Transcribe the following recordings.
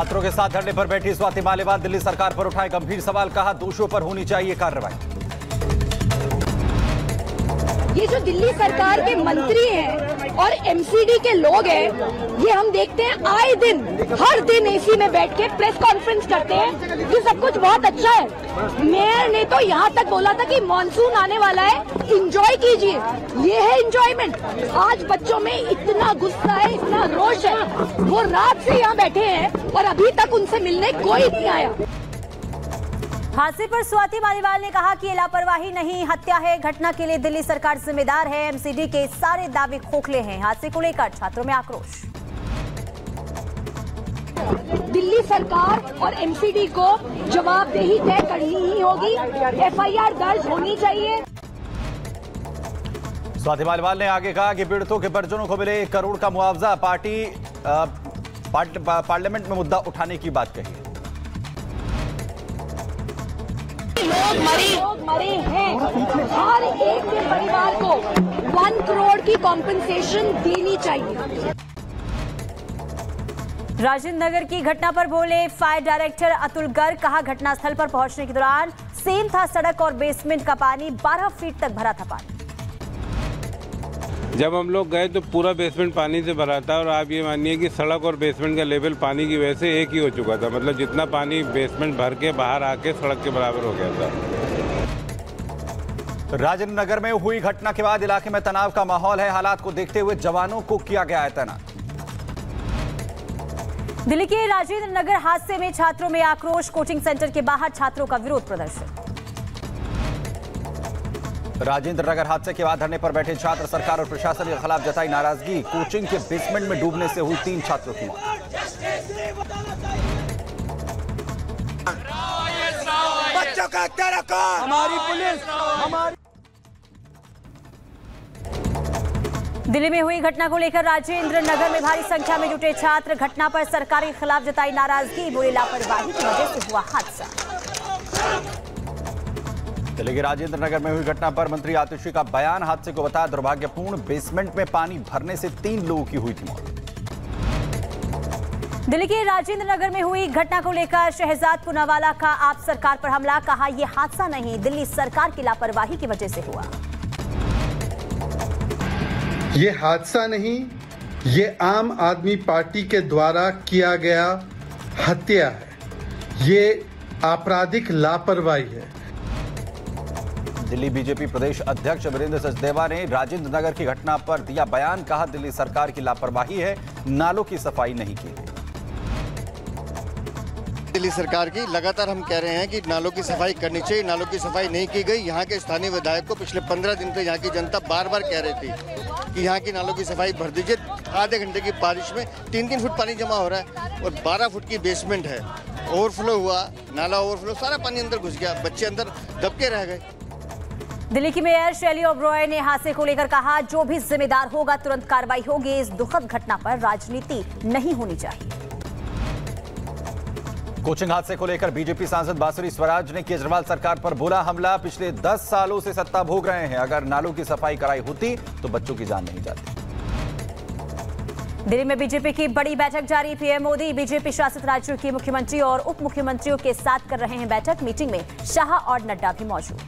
छात्रों के साथ धरने पर बैठी स्वाति मालीवाल दिल्ली सरकार पर उठाए गंभीर सवाल, कहा दोषियों पर होनी चाहिए कार्रवाई। ये जो दिल्ली सरकार के मंत्री हैं और एमसीडी के लोग हैं, ये हम देखते हैं आए दिन हर दिन एसी में बैठ के प्रेस कॉन्फ्रेंस करते हैं कि सब कुछ बहुत अच्छा है। मेयर ने तो यहाँ तक बोला था कि मॉनसून आने वाला है, एंजॉय कीजिए। ये है एंजॉयमेंट। आज बच्चों में इतना गुस्सा है, इतना रोष है, वो रात से यहाँ बैठे हैं और अभी तक उनसे मिलने कोई नहीं आया। हादसे पर स्वाति मालीवाल ने कहा कि ये लापरवाही नहीं, हत्या है। घटना के लिए दिल्ली सरकार जिम्मेदार है। एमसीडी के सारे दावे खोखले हैं। हादसे को लेकर छात्रों में आक्रोश। दिल्ली सरकार और एमसीडी को जवाबदेही तय करनी ही होगी। एफआईआर दर्ज होनी चाहिए। स्वाति मालीवाल ने आगे कहा कि पीड़ितों के परिजनों को मिले 1 करोड़ का मुआवजा। पार्लियामेंट में मुद्दा उठाने की बात कही। लोग मरे हैं। हर एक के परिवार को 1 करोड़ की कॉम्पेंसेशन देनी चाहिए। राजेंद्र नगर की घटना पर बोले फायर डायरेक्टर अतुल गर्ग। कहा घटनास्थल पर पहुंचने के दौरान सेम था सड़क और बेसमेंट का पानी 12 फीट तक भरा था पानी। जब हम लोग गए तो पूरा बेसमेंट पानी से भरा था और आप ये मानिए कि सड़क और बेसमेंट का लेवल पानी की वजह से एक ही हो चुका था। मतलब जितना पानी बेसमेंट भर के बाहर आके सड़क के बराबर हो गया था। राजेंद्र नगर में हुई घटना के बाद इलाके में तनाव का माहौल है। हालात को देखते हुए जवानों को किया गया है तैनात। दिल्ली के राजेंद्र नगर हादसे में छात्रों में आक्रोश। कोचिंग सेंटर के बाहर छात्रों का विरोध प्रदर्शन। राजेंद्र नगर हादसे के बाद धरने पर बैठे छात्र सरकार और प्रशासन के खिलाफ जताई नाराजगी। कोचिंग के बेसमेंट में डूबने से हुई 3 छात्रों की मौत। बच्चों का हत्या रखो, हमारी पुलिस हमारी। दिल्ली में हुई घटना को लेकर राजेंद्र नगर में भारी संख्या में जुटे छात्र। घटना पर सरकार के खिलाफ जताई नाराजगी। बोले लापरवाही की वजह से हुआ हादसा। दिल्ली के राजेंद्र नगर में हुई घटना पर मंत्री आतिशी का बयान। हादसे को बताया दुर्भाग्यपूर्ण। बेसमेंट में पानी भरने से 3 लोगों की हुई थी मौत। दिल्ली के राजेंद्र नगर में हुई घटना को लेकर शहजाद पूनावाला का आप सरकार पर हमला। कहा यह हादसा नहीं, दिल्ली सरकार की लापरवाही की वजह से हुआ। ये हादसा नहीं, ये आम आदमी पार्टी के द्वारा किया गया हत्या है। ये आपराधिक लापरवाही है। दिल्ली बीजेपी प्रदेश अध्यक्ष वीरेंद्र सचदेवा ने राजेंद्र नगर की घटना पर दिया बयान। कहा दिल्ली सरकार की लापरवाही है, नालों की सफाई नहीं की गई। दिल्ली सरकार की लगातार हम कह रहे हैं कि नालों की सफाई करनी चाहिए, नालों की सफाई नहीं की गई। यहाँ के स्थानीय विधायक को पिछले 15 दिन से यहाँ की जनता बार बार कह रही थी कि यहाँ की नालों की सफाई भर दीजिए। आधे घंटे की बारिश में 3-3 फुट पानी जमा हो रहा है और 12 फुट की बेसमेंट है। ओवरफ्लो हुआ, नाला ओवरफ्लो, सारा पानी अंदर घुस गया, बच्चे अंदर दबके रह गए। दिल्ली की मेयर शैली ओबरॉय ने हादसे को लेकर कहा जो भी जिम्मेदार होगा तुरंत कार्रवाई होगी। इस दुखद घटना पर राजनीति नहीं होनी चाहिए। कोचिंग हादसे को लेकर बीजेपी सांसद बांसुरी स्वराज ने केजरीवाल सरकार पर बोला हमला। पिछले 10 सालों से सत्ता भोग रहे हैं, अगर नालों की सफाई कराई होती तो बच्चों की जान नहीं जाती। दिल्ली में बीजेपी की बड़ी बैठक जारी। पीएम मोदी बीजेपी शासित राज्यों के मुख्यमंत्री और उप मुख्यमंत्रियों के साथ कर रहे हैं बैठक। मीटिंग में शाह और नड्डा भी मौजूद।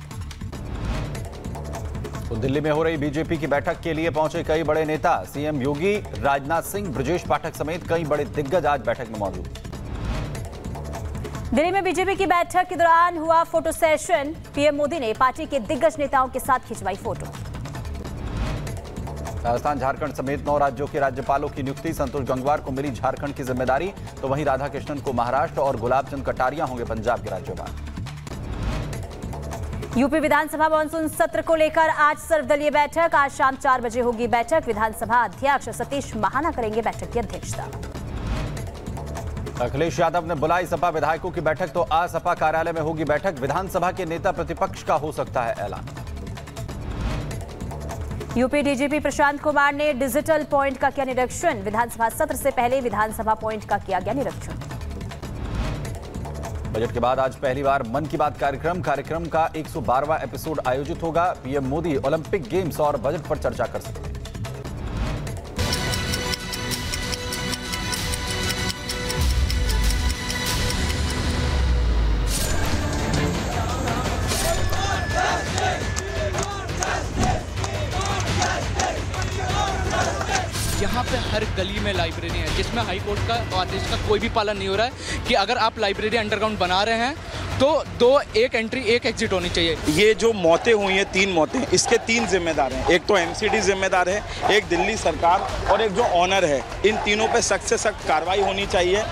तो दिल्ली में हो रही बीजेपी की बैठक के लिए पहुंचे कई बड़े नेता। सीएम योगी, राजनाथ सिंह, ब्रजेश पाठक समेत कई बड़े दिग्गज आज बैठक में मौजूद। दिल्ली में बीजेपी की बैठक के दौरान हुआ फोटो सेशन। पीएम मोदी ने पार्टी के दिग्गज नेताओं के साथ खिंचवाई फोटो। राजस्थान, झारखंड समेत 9 राज्यों के राज्यपालों की नियुक्ति। संतोष गंगवार को मिली झारखंड की जिम्मेदारी, तो वहीं राधाकृष्णन को महाराष्ट्र और गुलाब चंद कटारिया होंगे पंजाब के राज्यपाल। यूपी विधानसभा मानसून सत्र को लेकर आज सर्वदलीय बैठक। आज शाम 4 बजे होगी बैठक। विधानसभा अध्यक्ष सतीश महाना करेंगे बैठक की अध्यक्षता। अखिलेश यादव ने बुलाई सपा विधायकों की बैठक, तो आज सपा कार्यालय में होगी बैठक। विधानसभा के नेता प्रतिपक्ष का हो सकता है ऐलान। यूपी डीजीपी प्रशांत कुमार ने डिजिटल पॉइंट का किया निरीक्षण। विधानसभा सत्र से पहले विधानसभा पॉइंट का किया गया निरीक्षण। बजट के बाद आज पहली बार मन की बात कार्यक्रम का 112वां एपिसोड आयोजित होगा। पीएम मोदी ओलंपिक गेम्स और बजट पर चर्चा कर सकते हैं। यहाँ पे हर गली में लाइब्रेरी है, जिसमें हाई कोर्ट का आदेश का कोई भी पालन नहीं हो रहा है कि अगर आप लाइब्रेरी अंडरग्राउंड बना रहे हैं तो एक एंट्री एक एग्जिट होनी चाहिए। ये जो मौतें हुई हैं, 3 मौतें, इसके 3 जिम्मेदार हैं। एक तो एमसीडी जिम्मेदार है, एक दिल्ली सरकार और एक जो ऑनर है। इन तीनों पे सख्त से सख्त कार्रवाई होनी चाहिए।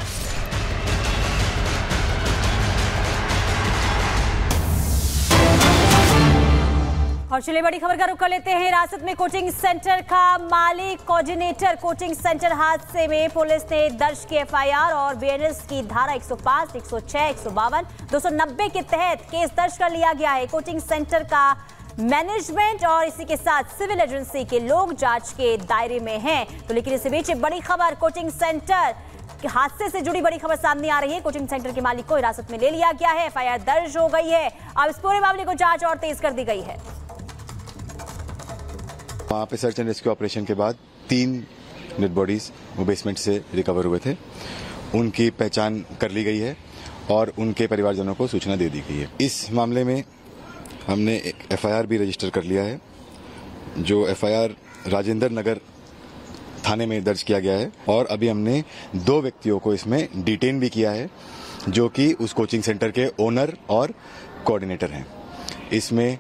और चलिए बड़ी खबर का रुख कर लेते हैं। हिरासत में कोचिंग सेंटर का मालिक कोऑर्डिनेटर। कोचिंग सेंटर हादसे में पुलिस ने दर्ज की एफआईआर और बीएनएस की धारा 105, 106, 152, 290 के तहत केस दर्ज कर लिया गया है। कोचिंग सेंटर का मैनेजमेंट और इसी के साथ सिविल एजेंसी के लोग जांच के दायरे में हैं। तो लेकिन इसी बीच बड़ी खबर, कोचिंग सेंटर हादसे से जुड़ी बड़ी खबर सामने आ रही है। कोचिंग सेंटर के मालिक को हिरासत में ले लिया गया है, एफआईआर दर्ज हो गई है। अब इस पूरे मामले को जांच और तेज कर दी गई है। वहाँ पे सर्च एंड रेस्क्यू ऑपरेशन के बाद 3 डेड बॉडीज वो बेसमेंट से रिकवर हुए थे। उनकी पहचान कर ली गई है और उनके परिवारजनों को सूचना दे दी गई है। इस मामले में हमने एक एफआईआर भी रजिस्टर कर लिया है, जो एफआईआर राजेंद्र नगर थाने में दर्ज किया गया है। और अभी हमने 2 व्यक्तियों को इसमें डिटेन भी किया है, जो कि उस कोचिंग सेंटर के ओनर और कोऑर्डिनेटर हैं। इसमें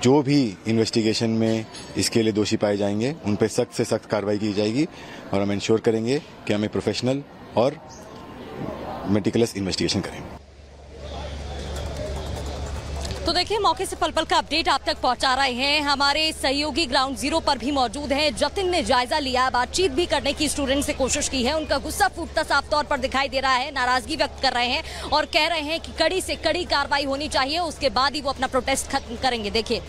जो भी इन्वेस्टिगेशन में इसके लिए दोषी पाए जाएंगे, उन पर सख्त से सख्त कार्रवाई की जाएगी और हम इंश्योर करेंगे कि हम एक प्रोफेशनल और मेटिकुलस इन्वेस्टिगेशन करेंगे। तो देखिए, मौके से पल पल का अपडेट आप तक पहुंचा रहे हैं हमारे सहयोगी ग्राउंड जीरो पर भी मौजूद हैं। जतिन ने जायजा लिया, बातचीत भी करने की स्टूडेंट से कोशिश की है। उनका गुस्सा फूटता साफ तौर पर दिखाई दे रहा है, नाराजगी व्यक्त कर रहे हैं और कह रहे हैं कि कड़ी से कड़ी कार्रवाई होनी चाहिए, उसके बाद ही वो अपना प्रोटेस्ट खत्म करेंगे। देखिए,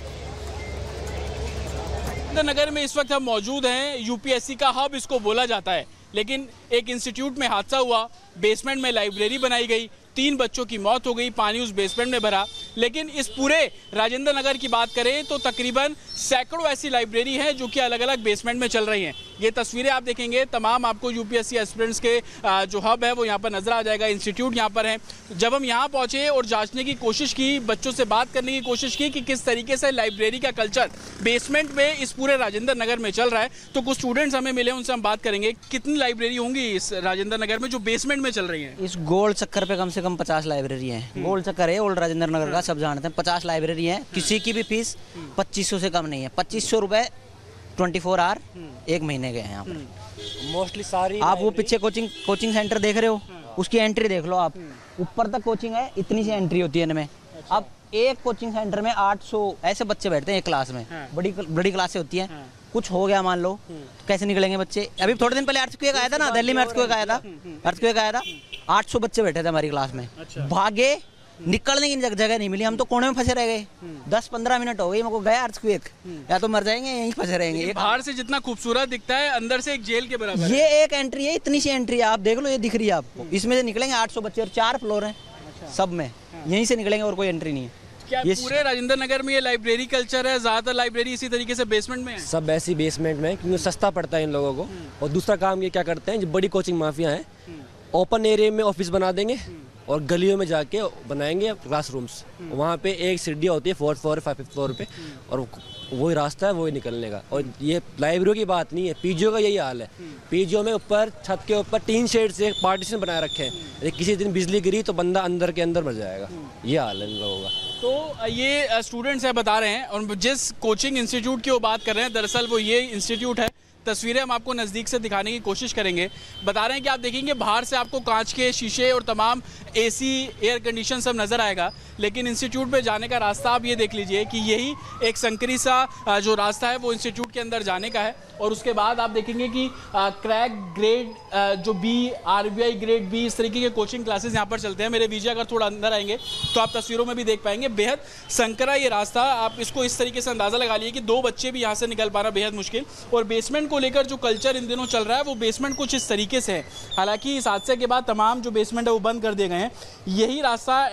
नगर में इस वक्त हम मौजूद हैं। यूपीएससी का हब इसको बोला जाता है, लेकिन एक इंस्टीट्यूट में हादसा हुआ, बेसमेंट में लाइब्रेरी बनाई गई, 3 बच्चों की मौत हो गई, पानी उस बेसमेंट में भरा। लेकिन इस पूरे राजेंद्र नगर की बात करें तो तकरीबन सैकड़ों ऐसी लाइब्रेरी हैं जो कि अलग अलग बेसमेंट में चल रही हैं। ये तस्वीरें आप देखेंगे, तमाम आपको यूपीएससी एस्पिरेंट्स के जो हब है वो यहाँ पर नजर आ जाएगा। इंस्टीट्यूट यहाँ पर है। जब हम यहाँ पहुंचे और जांचने की कोशिश की, बच्चों से बात करने की कोशिश की कि किस तरीके से लाइब्रेरी का कल्चर बेसमेंट में इस पूरे राजेंद्र नगर में चल रहा है, तो कुछ स्टूडेंट्स हमें मिले, उनसे हम बात करेंगे। कितनी लाइब्रेरी होंगी इस राजेंद्र नगर में जो बेसमेंट में चल रही है? इस गोल चक्कर पे कम से कम 50 लाइब्रेरी हैं। गोल चक्कर है ओल्ड राजेंद्र नगर का, सब जानते हैं। 50 लाइब्रेरी हैं। किसी की भी फीस 2500 से कम नहीं है। 2500 रुपए 24 आवर 1 महीने के हैं यहाँ पर। मोस्टली सारी आप वो पीछे कोचिंग सेंटर देख रहे हो, उसकी एंट्री देख लो आप। ऊपर तक कोचिंग है, इतनी सी एंट्री होती है इनमें। अब एक कोचिंग सेंटर में 800 ऐसे बच्चे बैठते हैं एक क्लास में। बड़ी क्लासें होती हैं। कुछ हो गया मान लो, कैसे निकलेंगे बच्चे? अभी थोड़े दिन पहले अर्थक्वेक आया था ना, दिल्ली में अर्थक्वेक आया था। 800 बच्चे बैठे थे हमारी क्लास में। भागे, निकलने की जगह नहीं मिली। हम तो कोने में फंसे रह गए। 10-15 मिनट हो गई, मेरे को गया अर्थक्वेक। या तो मर जाएंगे, यहीं फंसे रहेंगे। बाहर से जितना खूबसूरत दिखता है, अंदर से एक जेल के बराबर। ये एक एंट्री है, इतनी सी एंट्री है, आप देख लो, ये दिख रही है आपको। इसमें से निकलेंगे 800 बच्चे और 4 फ्लोर हैं सब में, यहीं से निकलेंगे और कोई एंट्री नहीं है। क्या पूरे राजेंद्र नगर में ये लाइब्रेरी कल्चर है? ज्यादातर लाइब्रेरी इसी तरीके से बेसमेंट में है? सब ऐसी बेसमेंट में, क्योंकि सस्ता पड़ता है इन लोगों को। और दूसरा काम ये क्या करते हैं, जो बड़ी कोचिंग माफिया हैं, ओपन एरिया में ऑफिस बना देंगे और गलियों में जाके बनाएंगे क्लासरूम्स। वहाँ पे एक सीढ़ियाँ होती है 4th फ्लोर 5th फ्लोर पे, और वही रास्ता है, वही निकलने का। और ये लाइब्रेरी की बात नहीं है, पीजीओ का यही हाल है। पीजीओ में ऊपर छत के ऊपर 3 शेड से पार्टीशन बनाए रखे हैं। यदि किसी दिन बिजली गिरी तो बंदा अंदर के अंदर मर जाएगा। ये हाल है इन लोगों का। तो ये स्टूडेंट्स है बता रहे हैं, और जिस कोचिंग इंस्टीट्यूट की वो बात कर रहे हैं, दरअसल वो ये इंस्टीट्यूट है। तस्वीरें हम आपको नज़दीक से दिखाने की कोशिश करेंगे। बता रहे हैं कि आप देखेंगे बाहर से आपको कांच के शीशे और तमाम एसी, एयर कंडीशन सब नज़र आएगा, लेकिन इंस्टीट्यूट पे जाने का रास्ता आप ये देख लीजिए कि यही एक संकरी सा जो रास्ता है वो इंस्टीट्यूट के अंदर जाने का है। और उसके बाद आप देखेंगे कि क्रैक ग्रेड जो बी, आरबीआई ग्रेड बी, इस तरीके के कोचिंग क्लासेस यहाँ पर चलते हैं। मेरे विजय अगर थोड़ा अंदर आएंगे तो आप तस्वीरों में भी देख पाएंगे। बेहद संकरा ये रास्ता, आप इसको इस तरीके से अंदाज़ा लगा लिए कि 2 बच्चे भी यहाँ से निकल पाना बेहद मुश्किल। और बेसमेंट को लेकर जो कल्चर इन दिनों चल रहा है वो बेसमेंट कुछ इस तरीके से है। हालांकि इस हादसे के बाद तमाम जो बेसमेंट है वो बंद कर दिए गए हैं। यही रास्ता